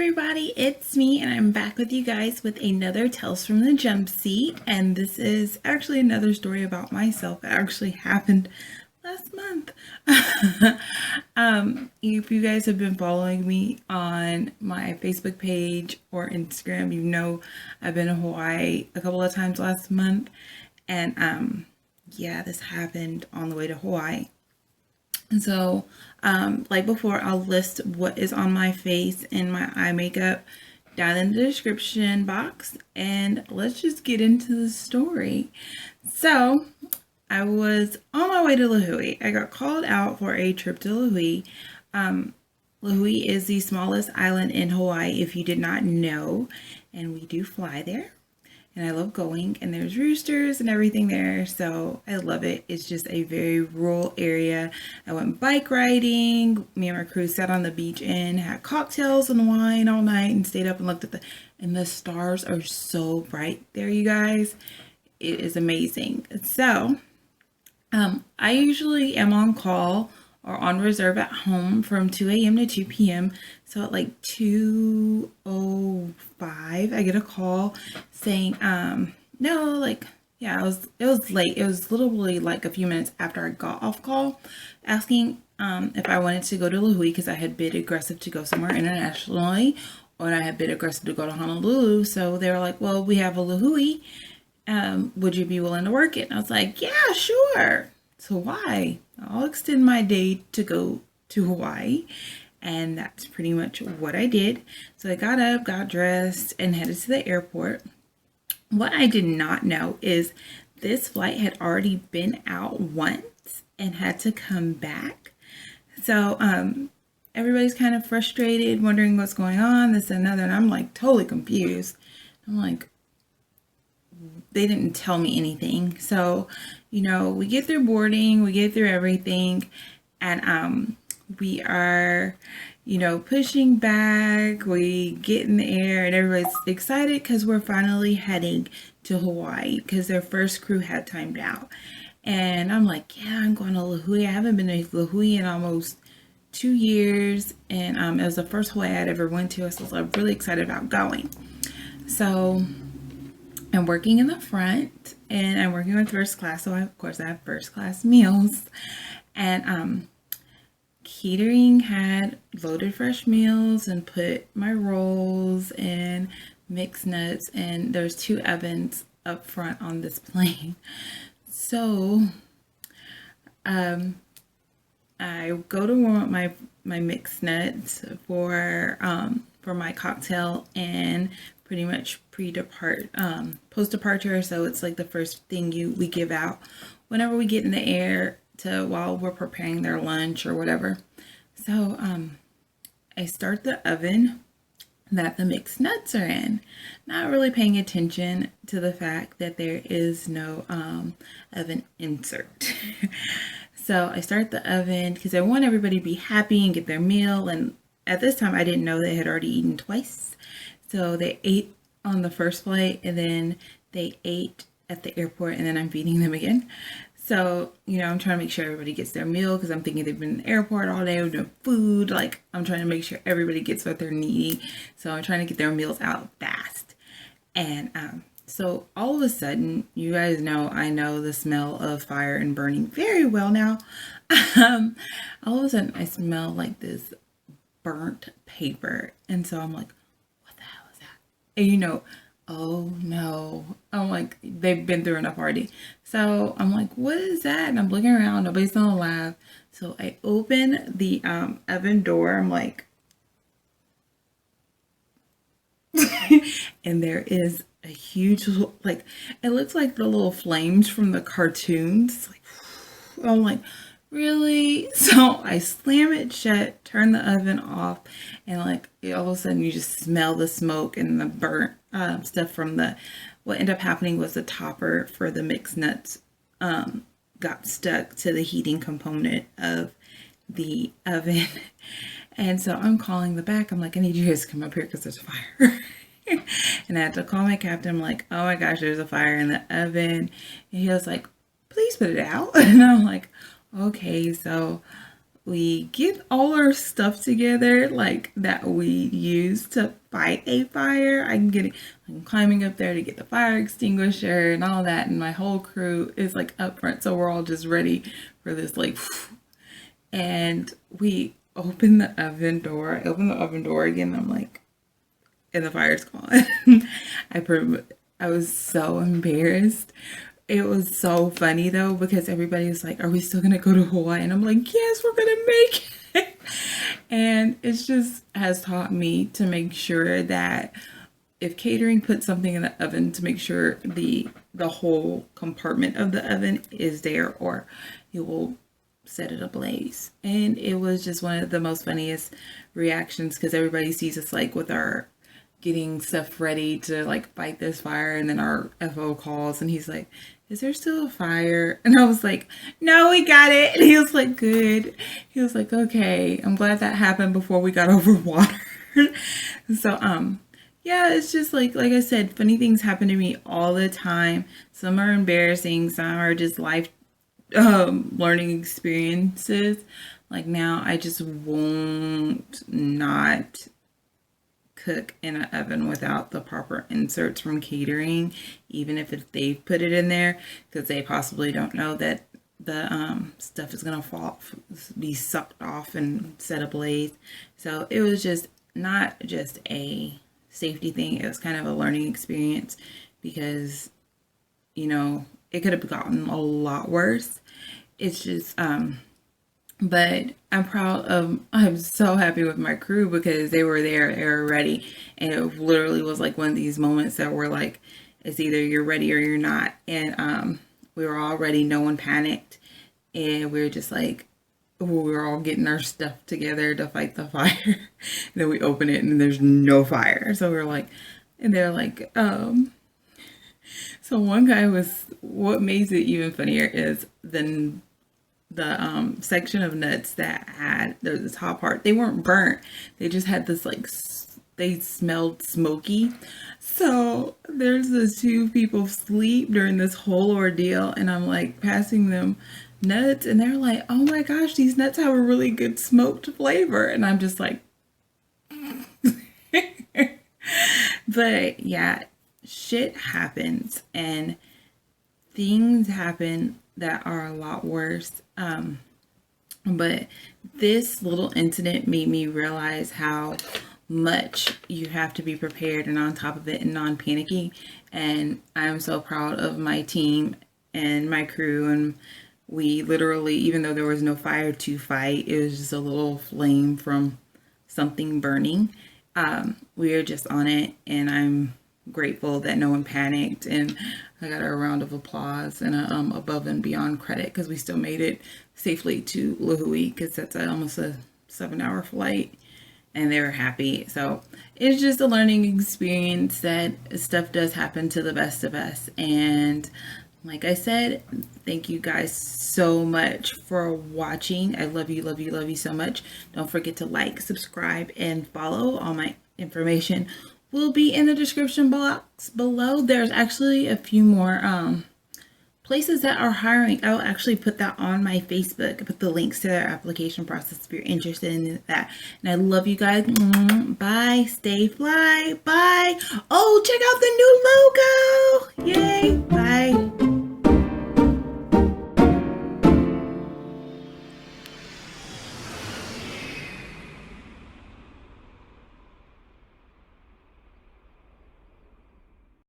everybody, it's me and I'm back with you guys with another Tales from the Jump Seat, and this is actually another story about myself. It actually happened last month. If you guys have been following me on my Facebook page or Instagram, you know I've been to Hawaii a couple of times last month, and yeah, this happened on the way to Hawaii. And so, like before, I'll list what is on my face and my eye makeup down in the description box. And let's just get into the story. So, I was on my way to Lahui. I got called out for a trip to Lahui. Lahui is the smallest island in Hawaii, if you did not know. And we do fly there. And I love going, and there's roosters and everything there, so I love it. It's just a very rural area. I went bike riding. Me and my crew sat on the beach and had cocktails and wine all night and stayed up and looked at and the stars are so bright there, you guys. It is amazing. So, I usually am on call or on reserve at home from 2 a.m. to 2 p.m. So at like 2:05, I get a call saying, no, like, yeah, it was late. It was literally like a few minutes after I got off call, asking if I wanted to go to Lahui because I had bid aggressive to go somewhere internationally, or I had bid aggressive to go to Honolulu. So they were like, well, we have a Lahui. Would you be willing to work it? And I was like, yeah, sure. So why? I'll extend my day to go to Hawaii. And that's pretty much what I did. So I got up, got dressed, and headed to the airport. What I did not know is this flight had already been out once and had to come back. So everybody's kind of frustrated, wondering what's going on, this and another. And I'm like totally confused. I'm like, they didn't tell me anything. So, you know, we get through boarding, we get through everything, and we are, you know, pushing back, we get in the air, and everybody's excited because we're finally heading to Hawaii because their first crew had timed out. And I'm like, yeah, I'm going to Lahui. I haven't been to Lahui in almost 2 years, and it was the first Hawaii I'd ever went to, so I was really excited about going. So I'm working in the front, and I'm working with first class, so of course I have first class meals. And catering had loaded fresh meals and put my rolls and mixed nuts, and there's 2 ovens up front on this plane. So I go to warm up my mixed nuts for my cocktail, and pretty much post departure. So it's like the first thing we give out whenever we get in the air while we're preparing their lunch or whatever. So I start the oven that the mixed nuts are in, not really paying attention to the fact that there is no oven insert. So I start the oven because I want everybody to be happy and get their meal. And at this time, I didn't know they had already eaten twice. So they ate on the first flight, and then they ate at the airport, and then I'm feeding them again. So, you know, I'm trying to make sure everybody gets their meal because I'm thinking they've been in the airport all day with no food. Like, I'm trying to make sure everybody gets what they're needing. So I'm trying to get their meals out fast. And so all of a sudden, you guys know I know the smell of fire and burning very well now. All of a sudden, I smell like this burnt paper. And so I'm like, and you know, oh no, I'm like, they've been through enough already. So I'm like, what is that? And I'm looking around, nobody's in the lab. So I open the oven door. I'm like, and there is a huge, like, it looks like the little flames from the cartoons. Like, I'm like, really? So I slam it shut, turn the oven off, and like all of a sudden you just smell the smoke and the burnt stuff from what ended up happening was the topper for the mixed nuts got stuck to the heating component of the oven. And so I'm calling the back. I'm like, I need you guys to come up here because there's a fire. And I had to call my captain. I'm like, oh my gosh, there's a fire in the oven. And he was like, please put it out. And I'm like, okay. So we get all our stuff together, like that we use to fight a fire. I'm climbing up there to get the fire extinguisher and all that, and my whole crew is like up front, so we're all just ready for this, like, and we open the oven door. I open the oven door again. I'm like, and the fire's gone. I was so embarrassed. It was so funny though, because everybody's like, are we still gonna go to Hawaii? And I'm like, yes, we're gonna make it. And it's just has taught me to make sure that if catering puts something in the oven, to make sure the whole compartment of the oven is there, or it will set it ablaze. And it was just one of the most funniest reactions, because everybody sees us like with our getting stuff ready to like fight this fire, and then our FO calls and he's like, is there still a fire? And I was like, no, we got it. And he was like, good. He was like, okay, I'm glad that happened before we got over water. So yeah, it's just like I said, funny things happen to me all the time. Some are embarrassing, some are just life learning experiences. Like now I just won't not cook in an oven without the proper inserts from catering, even if they put it in there, because they possibly don't know that the stuff is gonna be sucked off and set ablaze. So it was just not just a safety thing, it was kind of a learning experience, because you know it could have gotten a lot worse. It's just but I'm so happy with my crew, because they were there, they were ready. And it literally was like one of these moments that were like, it's either you're ready or you're not. And we were all ready, no one panicked. And we were just like, we were all getting our stuff together to fight the fire. And then we open it and there's no fire. So we're like, and they're like, so one guy what makes it even funnier is the section of nuts that had the top part, they weren't burnt, they just had this like they smelled smoky. So there's those two people asleep during this whole ordeal, and I'm like passing them nuts and they're like, oh my gosh, these nuts have a really good smoked flavor. And I'm just like but yeah, shit happens and things happen that are a lot worse. But this little incident made me realize how much you have to be prepared and on top of it and non-panicky. And I'm so proud of my team and my crew. And we literally, even though there was no fire to fight, it was just a little flame from something burning. We are just on it, and I'm grateful that no one panicked, and I got a round of applause and a above and beyond credit, because we still made it safely to Lahui, because that's almost a 7-hour flight, and they were happy. So it's just a learning experience that stuff does happen to the best of us. And like I said, thank you guys so much for watching. I love you, love you, love you so much. Don't forget to like, subscribe, and follow. All my information will be in the description box below. There's actually a few more places that are hiring. I'll actually put that on my Facebook. I put the links to their application process if you're interested in that. And I love you guys. Bye. Stay fly. Bye. Oh, check out the new logo. Yay.